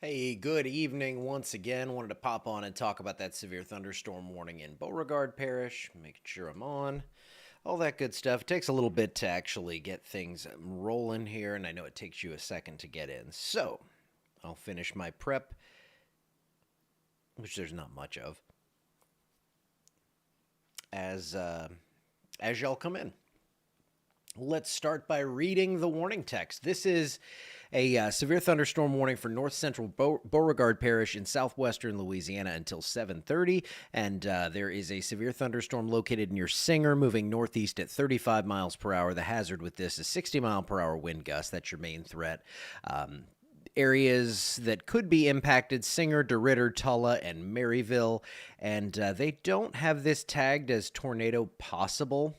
Hey, good evening once again. Wanted to pop on and talk about that severe thunderstorm warning in Beauregard Parish, making sure I'm on. All that good stuff. It takes a little bit to actually get things rolling here, and I know it takes you a second to get in. So, I'll finish my prep, which there's not much of, as as y'all come in. Let's start by reading the warning text. This is a severe thunderstorm warning for north central Beauregard Parish in southwestern Louisiana until 7:30, and there is a severe thunderstorm located near Singer, moving northeast at 35 miles per hour. The hazard with this is 60-mile-per-hour wind gust. That's your main threat. Areas that could be impacted: Singer, DeRidder, Tulla, and Maryville, and they don't have this tagged as tornado possible.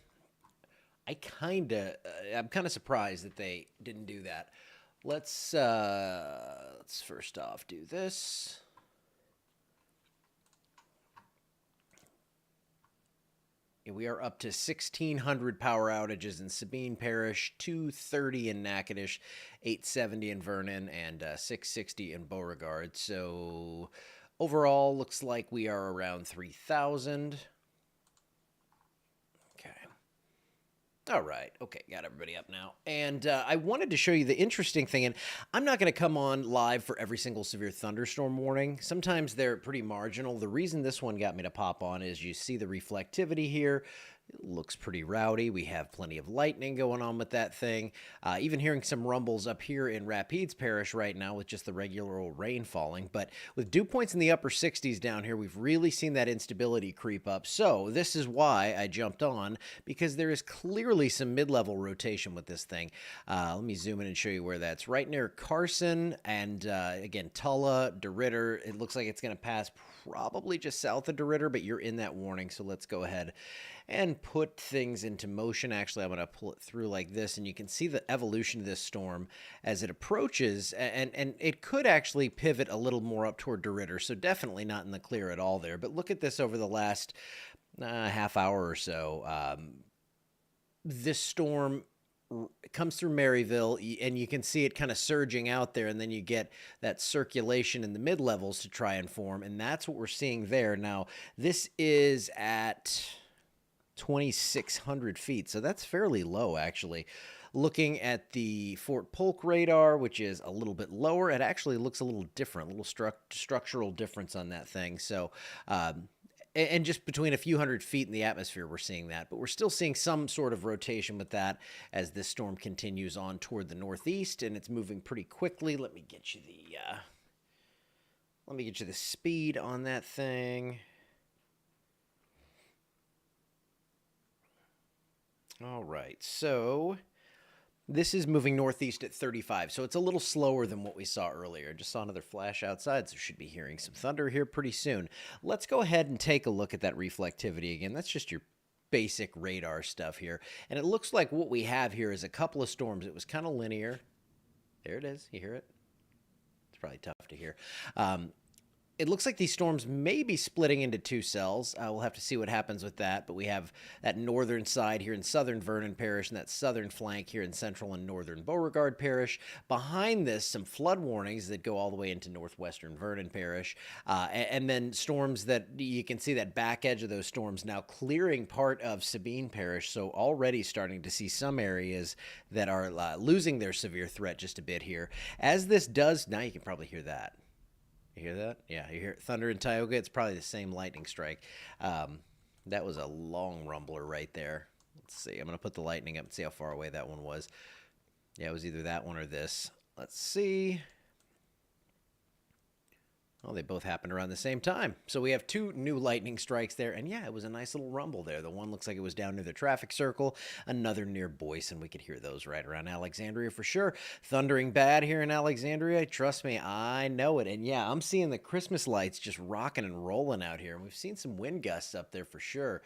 I'm kind of surprised that they didn't do that. Let's first off do this. We are up to 1,600 power outages in Sabine Parish, 230 in Natchitoches, 870 in Vernon, and 660 in Beauregard. So overall, looks like we are around 3,000. All right. Okay. Got everybody up now. And I wanted to show you the interesting thing. And I'm not going to come on live for every single severe thunderstorm warning. Sometimes they're pretty marginal. The reason this one got me to pop on is you see the reflectivity here. It looks pretty rowdy. We have plenty of lightning going on with that thing. Even hearing some rumbles up here in Rapides Parish right now with just the regular old rain falling. But with dew points in the upper 60s down here, we've really seen that instability creep up. So this is why I jumped on, because there is clearly some mid-level rotation with this thing. Let me zoom in and show you where that's. Right near Carson and, again, Tulla, DeRidder. It looks like it's going to pass probably just south of DeRidder, but you're in that warning, so let's go ahead and put things into motion. Actually, I'm going to pull it through like this, and you can see the evolution of this storm as it approaches, and it could actually pivot a little more up toward DeRidder, so definitely not in the clear at all there. But look at this over the last half hour or so. This storm comes through Maryville, and you can see it kind of surging out there, and then you get that circulation in the mid-levels to try and form, and that's what we're seeing there. Now, this is at 2,600 feet, so that's fairly low, actually. Looking at the Fort Polk radar, which is a little bit lower, it actually looks a little different, a little structural difference on that thing. So, and just between a few hundred feet in the atmosphere, we're seeing that. But we're still seeing some sort of rotation with that as this storm continues on toward the northeast, and it's moving pretty quickly. Let me get you the speed on that thing. All right, so this is moving northeast at 35, so it's a little slower than what we saw earlier. Just saw another flash outside, so should be hearing some thunder here pretty soon. Let's go ahead and take a look at that reflectivity again. That's just your basic radar stuff here. And it looks like what we have here is a couple of storms. It was kind of linear. There it is. You hear it? It's probably tough to hear. It looks like these storms may be splitting into two cells. We'll have to see what happens with that. But we have that northern side here in southern Vernon Parish and that southern flank here in central and northern Beauregard Parish. Behind this, some flood warnings that go all the way into northwestern Vernon Parish. And then storms that you can see that back edge of those storms now clearing part of Sabine Parish. So already starting to see some areas that are losing their severe threat just a bit here. As this does, now you can probably hear that. You hear that? Yeah, you hear thunder in Tioga. It's probably the same lightning strike. That was a long rumbler right there. Let's see. I'm going to put the lightning up and see how far away that one was. Yeah, it was either that one or this. Let's see. Well, they both happened around the same time. So we have two new lightning strikes there. And yeah, it was a nice little rumble there. The one looks like it was down near the traffic circle. Another near Boyce, we could hear those right around Alexandria for sure. Thundering bad here in Alexandria. Trust me, I know it. And yeah, I'm seeing the Christmas lights just rocking and rolling out here. And we've seen some wind gusts up there for sure.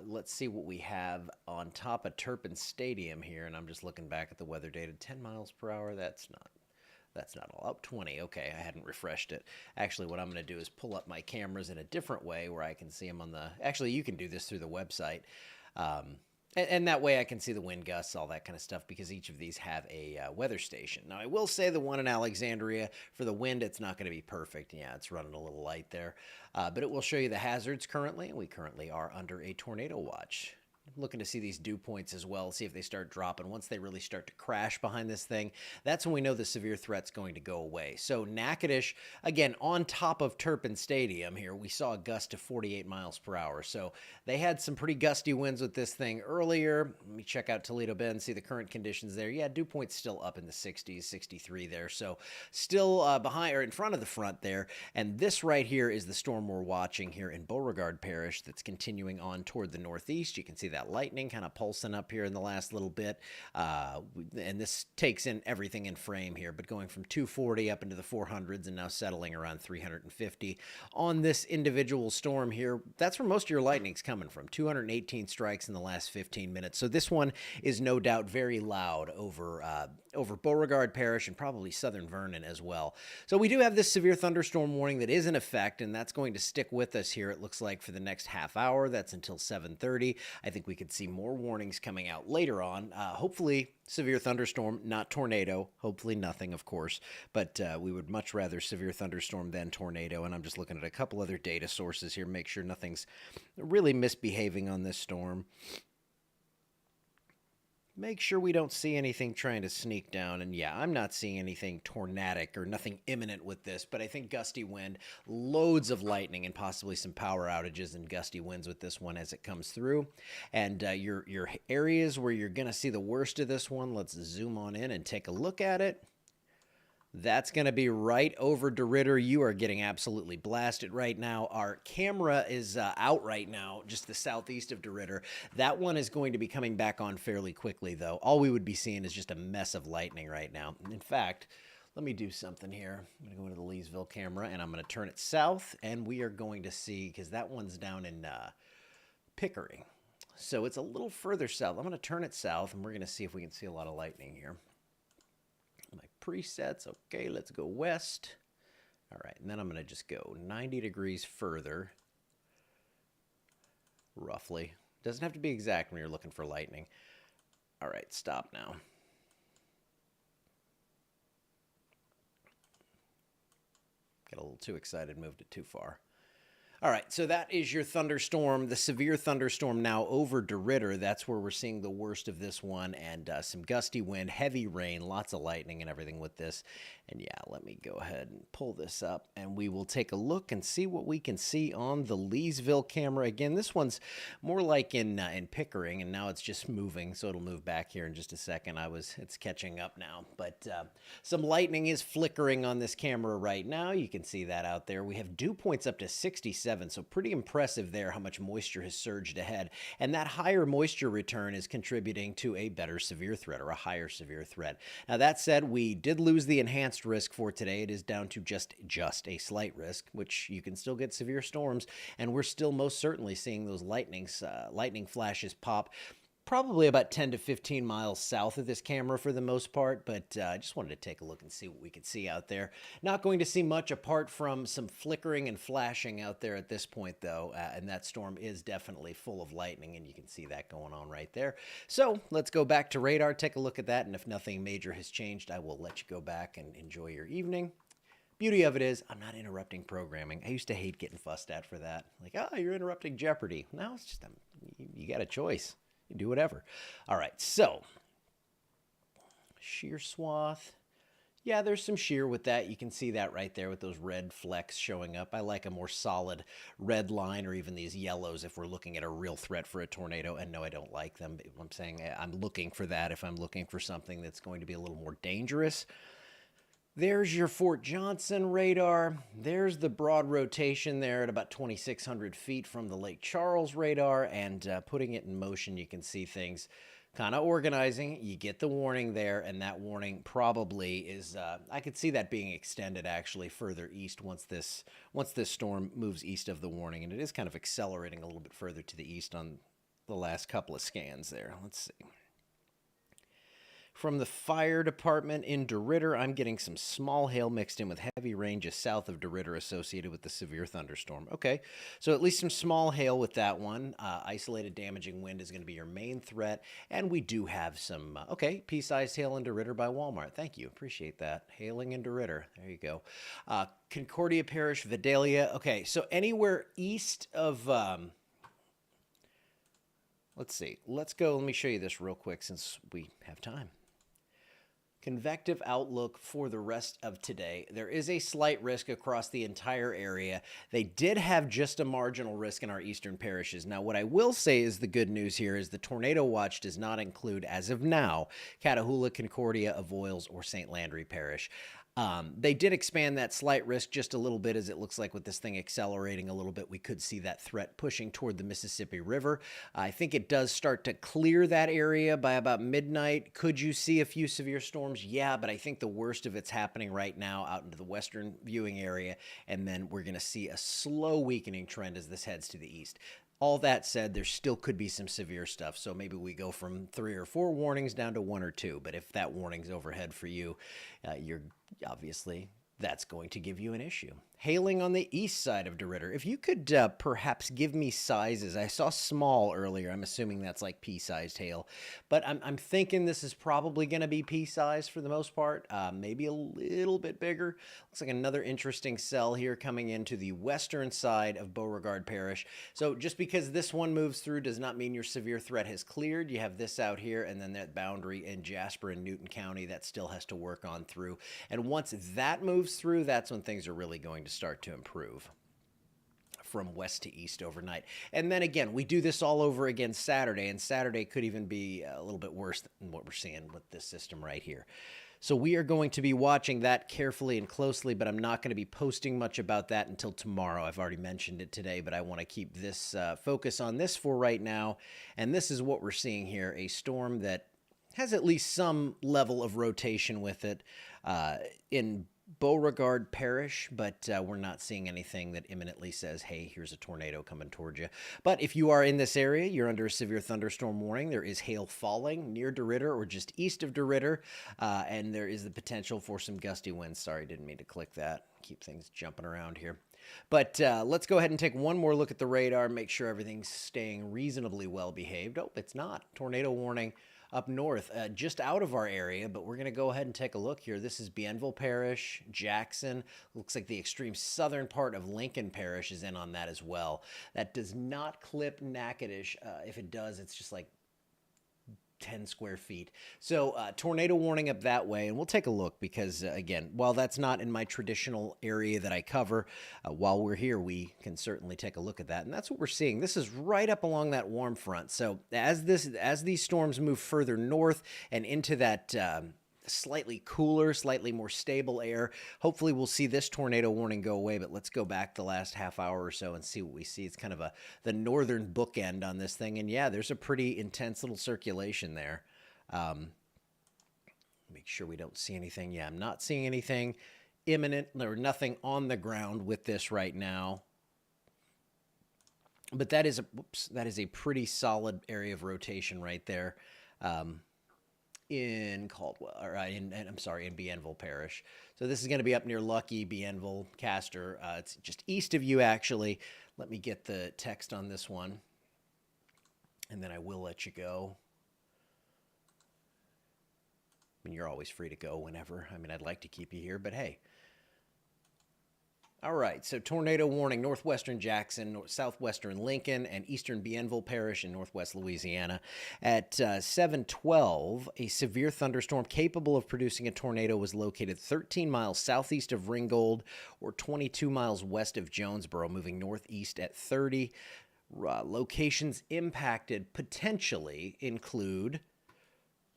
Let's see what we have on top of Turpin Stadium here. And I'm just looking back at the weather data. 10 miles per hour. That's not all. Up 20. Okay, I hadn't refreshed it. Actually, what I'm going to do is pull up my cameras in a different way where I can see them on the... Actually, you can do this through the website. And that way I can see the wind gusts, all that kind of stuff, because each of these have a weather station. Now, I will say the one in Alexandria, for the wind, it's not going to be perfect. Yeah, it's running a little light there. But it will show you the hazards currently. We currently are under a tornado watch. I'm looking to see these dew points as well, see if they start dropping. Once they really start to crash behind this thing, that's when we know the severe threat's going to go away. So Natchitoches, again, on top of Turpin Stadium here, we saw a gust of 48 miles per hour. So they had some pretty gusty winds with this thing earlier. Let me check out Toledo Bend, see the current conditions there. Yeah, dew point's still up in the 60s, 63 there. So still behind or in front of the front there. And this right here is the storm we're watching here in Beauregard Parish that's continuing on toward the northeast. You can see that lightning kind of pulsing up here in the last little bit. And this takes in everything in frame here, but going from 240 up into the 400s and now settling around 350 on this individual storm here. That's where most of your lightning's coming from. 218 strikes in the last 15 minutes. So this one is no doubt very loud over Beauregard Parish and probably southern Vernon as well. So we do have this severe thunderstorm warning that is in effect, and that's going to stick with us here, it looks like, for the next half hour. That's until 7:30. I think we could see more warnings coming out later on. Hopefully severe thunderstorm, not tornado. Hopefully nothing, of course, but we would much rather severe thunderstorm than tornado. And I'm just looking at a couple other data sources here, make sure nothing's really misbehaving on this storm. Make sure we don't see anything trying to sneak down. And yeah, I'm not seeing anything tornadic or nothing imminent with this, but I think gusty wind, loads of lightning, and possibly some power outages and gusty winds with this one as it comes through. And your areas where you're going to see the worst of this one, let's zoom on in and take a look at it. That's going to be right over DeRidder. You are getting absolutely blasted right now. Our camera is out right now, just the southeast of DeRidder. That one is going to be coming back on fairly quickly, though. All we would be seeing is just a mess of lightning right now. In fact, let me do something here. I'm going to go into the Leesville camera, and I'm going to turn it south, and we are going to see, because that one's down in Pickering. So it's a little further south. I'm going to turn it south, and we're going to see if we can see a lot of lightning here. My presets. Okay, let's go west. All right, and then I'm going to just go 90 degrees further, roughly. Doesn't have to be exact when you're looking for lightning. All right, stop now. Got a little too excited, moved it too far. All right, so that is your thunderstorm, the severe thunderstorm now over DeRidder. That's where we're seeing the worst of this one, and some gusty wind, heavy rain, lots of lightning and everything with this. And yeah, let me go ahead and pull this up, and we will take a look and see what we can see on the Leesville camera. Again, this one's more like in Pickering, and now it's just moving, so it'll move back here in just a second. It's catching up now, but some lightning is flickering on this camera right now. You can see that out there. We have dew points up to 67, so pretty impressive there how much moisture has surged ahead. And that higher moisture return is contributing to a better severe threat, or a higher severe threat. Now, that said, we did lose the enhanced risk for today. It is down to just a slight risk, which you can still get severe storms, and we're still most certainly seeing those lightning flashes pop probably about 10 to 15 miles south of this camera for the most part, but I just wanted to take a look and see what we could see out there. Not going to see much apart from some flickering and flashing out there at this point, though, and that storm is definitely full of lightning, and you can see that going on right there. So let's go back to radar, take a look at that, and if nothing major has changed, I will let you go back and enjoy your evening. Beauty of it is, I'm not interrupting programming. I used to hate getting fussed at for that. Like, oh, you're interrupting Jeopardy. No, it's just, you got a choice. You do whatever. All right, so shear swath. Yeah, there's some shear with that. You can see that right there with those red flecks showing up. I like a more solid red line, or even these yellows if we're looking at a real threat for a tornado. And no, I don't like them. I'm saying I'm looking for that if I'm looking for something that's going to be a little more dangerous. There's your Fort Johnson radar. There's the broad rotation there at about 2,600 feet from the Lake Charles radar, and putting it in motion, you can see things kind of organizing. You get the warning there, and that warning probably is, I could see that being extended actually further east once this storm moves east of the warning, and it is kind of accelerating a little bit further to the east on the last couple of scans there. Let's see. From the fire department in DeRidder, I'm getting some small hail mixed in with heavy rain just south of DeRidder associated with the severe thunderstorm. Okay, so at least some small hail with that one. Isolated damaging wind is going to be your main threat. And we do have some, pea-sized hail in DeRidder by Walmart. Thank you. Appreciate that. Hailing in DeRidder. There you go. Concordia Parish, Vidalia. Okay, so anywhere east of... let's see. Let's go. Let me show you this real quick since we have time. Convective outlook for the rest of today. There is a slight risk across the entire area. They did have just a marginal risk in our eastern parishes. Now, what I will say is the good news here is the tornado watch does not include, as of now, Catahoula, Concordia, Avoyelles, or St. Landry Parish. They did expand that slight risk just a little bit, as it looks like with this thing accelerating a little bit, we could see that threat pushing toward the Mississippi River. I think it does start to clear that area by about midnight. Could you see a few severe storms? Yeah, but I think the worst of it's happening right now out into the western viewing area, and then we're going to see a slow weakening trend as this heads to the east. All that said, there still could be some severe stuff, so maybe we go from 3 or 4 warnings down to 1 or 2. But if that warning's overhead for you, you're obviously that's going to give you an issue. Hailing on the east side of DeRidder. If you could perhaps give me sizes. I saw small earlier. I'm assuming that's like pea-sized hail. But I'm thinking this is probably going to be pea-sized for the most part. Maybe a little bit bigger. Looks like another interesting cell here coming into the western side of Beauregard Parish. So just because this one moves through does not mean your severe threat has cleared. You have this out here and then that boundary in Jasper and Newton County that still has to work on through. And once that moves through, that's when things are really going to start to improve from west to east overnight. And then again, we do this all over again Saturday, and Saturday could even be a little bit worse than what we're seeing with this system right here. So we are going to be watching that carefully and closely, but I'm not going to be posting much about that until tomorrow. I've already mentioned it today, but I want to keep this focus on this for right now. And this is what we're seeing here, a storm that has at least some level of rotation with it in Beauregard Parish, but we're not seeing anything that imminently says, hey, here's a tornado coming towards you. But if you are in this area, you're under a severe thunderstorm warning. There is hail falling near DeRidder or just east of DeRidder, and there is the potential for some gusty winds. Sorry, didn't mean to click that. Keep things jumping around here. But let's go ahead and take one more look at the radar, make sure everything's staying reasonably well behaved. Oh, it's not. Tornado warning up north, just out of our area, but we're going to go ahead and take a look here. This is Bienville Parish, Jackson. Looks like the extreme southern part of Lincoln Parish is in on that as well. That does not clip Natchitoches. If it does, it's just like 10 square feet. So tornado warning up that way, and we'll take a look because, again, while that's not in my traditional area that I cover, while we're here, we can certainly take a look at that. And that's what we're seeing. This is right up along that warm front. So as these storms move further north and into that slightly cooler, slightly more stable air, hopefully we'll see this tornado warning go away. But let's go back the last half hour or so and see what we see. It's kind of the northern bookend on this thing, and yeah, there's a pretty intense little circulation there. Make sure we don't see anything. Yeah, I'm not seeing anything imminent or nothing on the ground with this right now. But that is a pretty solid area of rotation right there. In Caldwell, or in Bienville Parish. So this is going to be up near Lucky, Bienville, Castor. It's just east of you, actually. Let me get the text on this one, and then I will let you go. I mean, you're always free to go whenever. I mean, I'd like to keep you here, but hey. All right, so tornado warning, northwestern Jackson, southwestern Lincoln, and eastern Bienville Parish in northwest Louisiana. At 7:12, a severe thunderstorm capable of producing a tornado was located 13 miles southeast of Ringgold or 22 miles west of Jonesboro, moving northeast at 30. Locations impacted potentially include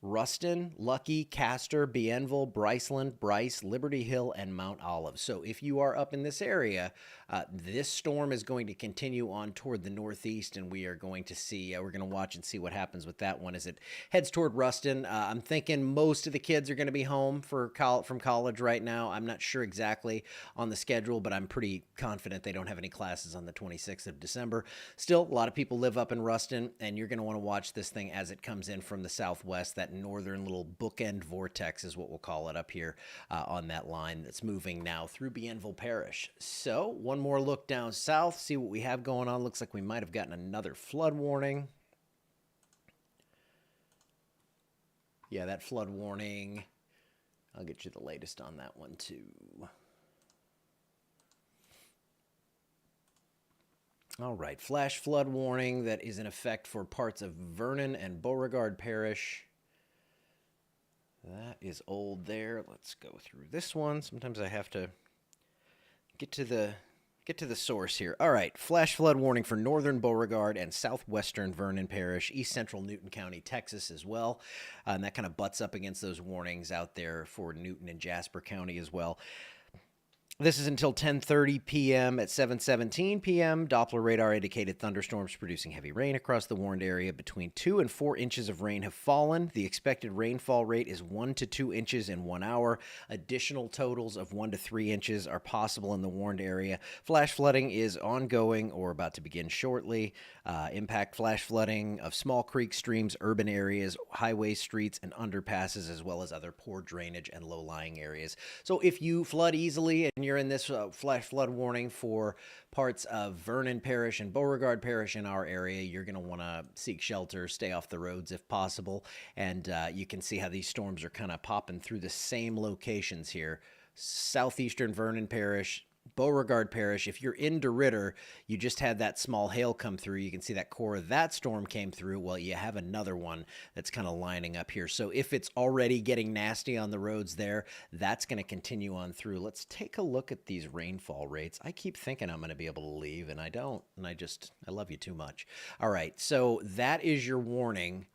Ruston, Lucky, Castor, Bienville, Bryceland, Bryce, Liberty Hill, and Mount Olive. So if you are up in this area, this storm is going to continue on toward the northeast, and we are going to see, we're going to watch and see what happens with that one as it heads toward Ruston. I'm thinking most of the kids are going to be home from college right now. I'm not sure exactly on the schedule, but I'm pretty confident they don't have any classes on the 26th of December. Still, a lot of people live up in Ruston, and you're going to want to watch this thing as it comes in from the southwest. That that northern little bookend vortex is what we'll call it up here on that line that's moving now through Bienville Parish. So one more look down south, see what we have going on. Looks like we might have gotten another flood warning. Yeah, that flood warning, I'll get you the latest on that one too. All right, flash flood warning that is in effect for parts of Vernon and Beauregard Parish. That is old there. Let's go through this one. Sometimes I have to get to the source here. All right, flash flood warning for northern Beauregard and southwestern Vernon Parish, east central Newton County, Texas as well. And that kind of butts up against those warnings out there for Newton and Jasper County as well. This is until 10:30 p.m. At 7:17 p.m., Doppler radar indicated thunderstorms producing heavy rain across the warned area. Between 2 and 4 inches of rain have fallen. The expected rainfall rate is 1 to 2 inches in 1 hour. Additional totals of 1 to 3 inches are possible in the warned area. Flash flooding is ongoing or about to begin shortly. Impact flash flooding of small creeks, streams, urban areas, highways, streets, and underpasses, as well as other poor drainage and low-lying areas. So if you flood easily and you're in this flash flood warning for parts of Vernon Parish and Beauregard Parish in our area, you're going to want to seek shelter, stay off the roads if possible, and you can see how these storms are kind of popping through the same locations here. Southeastern Vernon Parish, Beauregard Parish. If you're in DeRidder, you just had that small hail come through. You can see that core of that storm came through. Well, you have another one that's kind of lining up here. So if it's already getting nasty on the roads there, that's going to continue on through. Let's take a look at these rainfall rates. I keep thinking I'm going to be able to leave, and I don't. And I love you too much. All right, so that is your warning.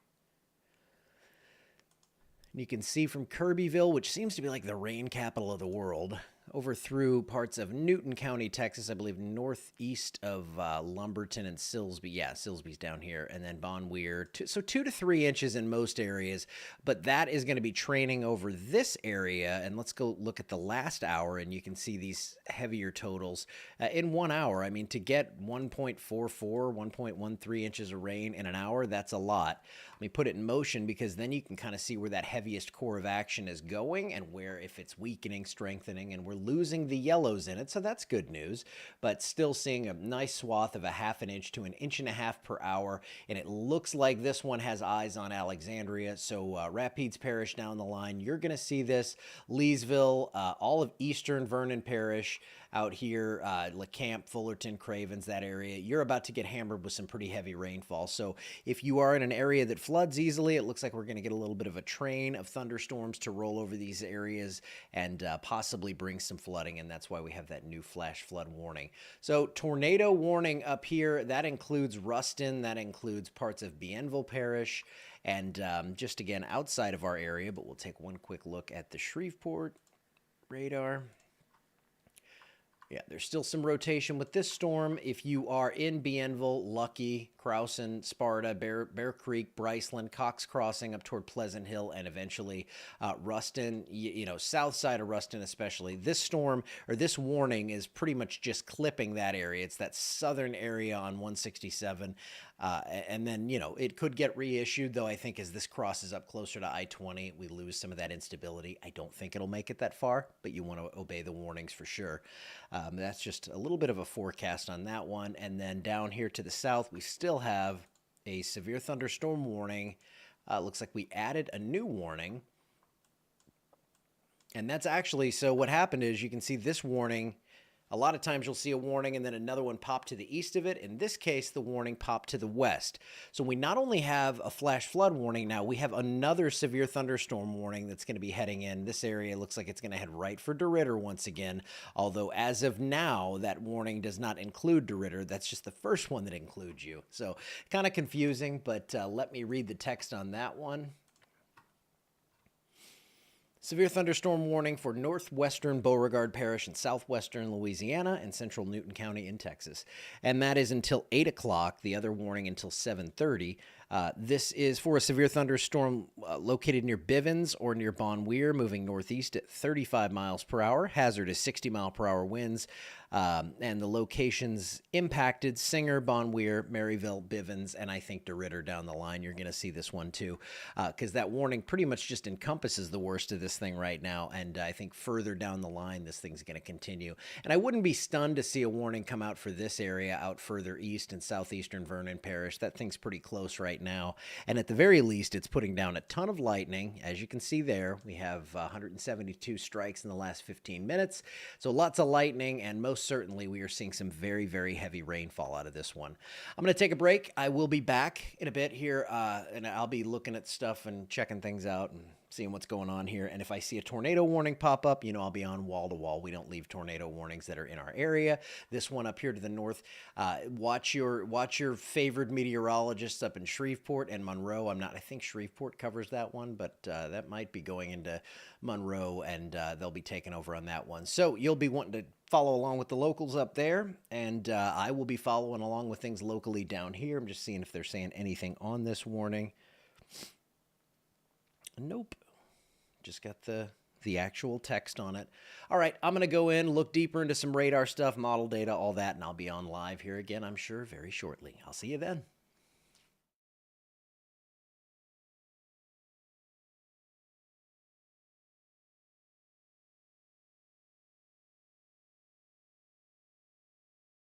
And you can see from Kirbyville, which seems to be like the rain capital of the world, over through parts of Newton County, Texas, I believe northeast of Lumberton and Silsbee. Yeah, Silsbee's down here. And then Von Weir. So 2 to 3 inches in most areas. But that is going to be training over this area. And let's go look at the last hour, and you can see these heavier totals. In 1 hour, I mean, to get 1.44, 1.13 inches of rain in an hour, that's a lot. Let me put it in motion, because then you can kind of see where that heaviest core of action is going and where, if it's weakening, strengthening, and we're losing the yellows in it, so that's good news, but still seeing a nice swath of a 1/2 inch to 1.5 inches per hour, and it looks like this one has eyes on Alexandria, so Rapides Parish down the line, you're going to see this, Leesville, all of eastern Vernon Parish, out here, LeCamp, Fullerton, Cravens, that area, you're about to get hammered with some pretty heavy rainfall. So if you are in an area that floods easily, it looks like we're going to get a little bit of a train of thunderstorms to roll over these areas and possibly bring some flooding, and that's why we have that new flash flood warning. So tornado warning up here, that includes Ruston, that includes parts of Bienville Parish, and just again outside of our area, but we'll take one quick look at the Shreveport radar. Yeah, there's still some rotation with this storm. If you are in Bienville, Lucky, Crowson, Sparta, Bear Creek, Bryceland, Cox Crossing up toward Pleasant Hill, and eventually Ruston, you know, south side of Ruston especially, this storm or this warning is pretty much just clipping that area. It's that southern area on 167. And then, you know, it could get reissued, though I think as this crosses up closer to I-20, we lose some of that instability. I don't think it'll make it that far, but you want to obey the warnings for sure. That's just a little bit of a forecast on that one. And then down here to the south, we still have a severe thunderstorm warning. Looks like we added a new warning. And that's actually, so what happened is you can see this warning. A lot of times you'll see a warning and then another one pop to the east of it. In this case, the warning popped to the west. So we not only have a flash flood warning now, we have another severe thunderstorm warning that's going to be heading in. This area looks like it's going to head right for DeRidder once again. Although as of now, that warning does not include DeRidder. That's just the first one that includes you. So kind of confusing, but let me read the text on that one. Severe thunderstorm warning for northwestern Beauregard Parish in southwestern Louisiana and central Newton County in Texas. And that is until 8 o'clock, the other warning until 7:30. This is for a severe thunderstorm located near Bivens or near Bon Weir, moving northeast at 35 miles per hour. Hazard is 60-mile-per-hour winds. And the locations impacted: Singer, Bon Weir, Maryville, Bivens, and I think DeRidder down the line. You're going to see this one too, because that warning pretty much just encompasses the worst of this thing right now. And I think further down the line, this thing's going to continue. And I wouldn't be stunned to see a warning come out for this area out further east in southeastern Vernon Parish. That thing's pretty close right now. And at the very least, it's putting down a ton of lightning. As you can see there, we have 172 strikes in the last 15 minutes. So lots of lightning, and most certainly we are seeing some very, very heavy rainfall out of this one. I'm going to take a break. I will be back in a bit here, and I'll be looking at stuff and checking things out and seeing what's going on here. And if I see a tornado warning pop up, I'll be on wall to wall. We don't leave tornado warnings that are in our area. This one up here to the north, watch your favored meteorologists up in Shreveport and Monroe. I think Shreveport covers that one, but that might be going into Monroe, and they'll be taking over on that one. So you'll be wanting to follow along with the locals up there, and I will be following along with things locally down here. I'm just seeing if they're saying anything on this warning. Nope. Just got the actual text on it. All right, I'm going to go in, look deeper into some radar stuff, model data, all that, and I'll be on live here again, I'm sure, very shortly. I'll see you then.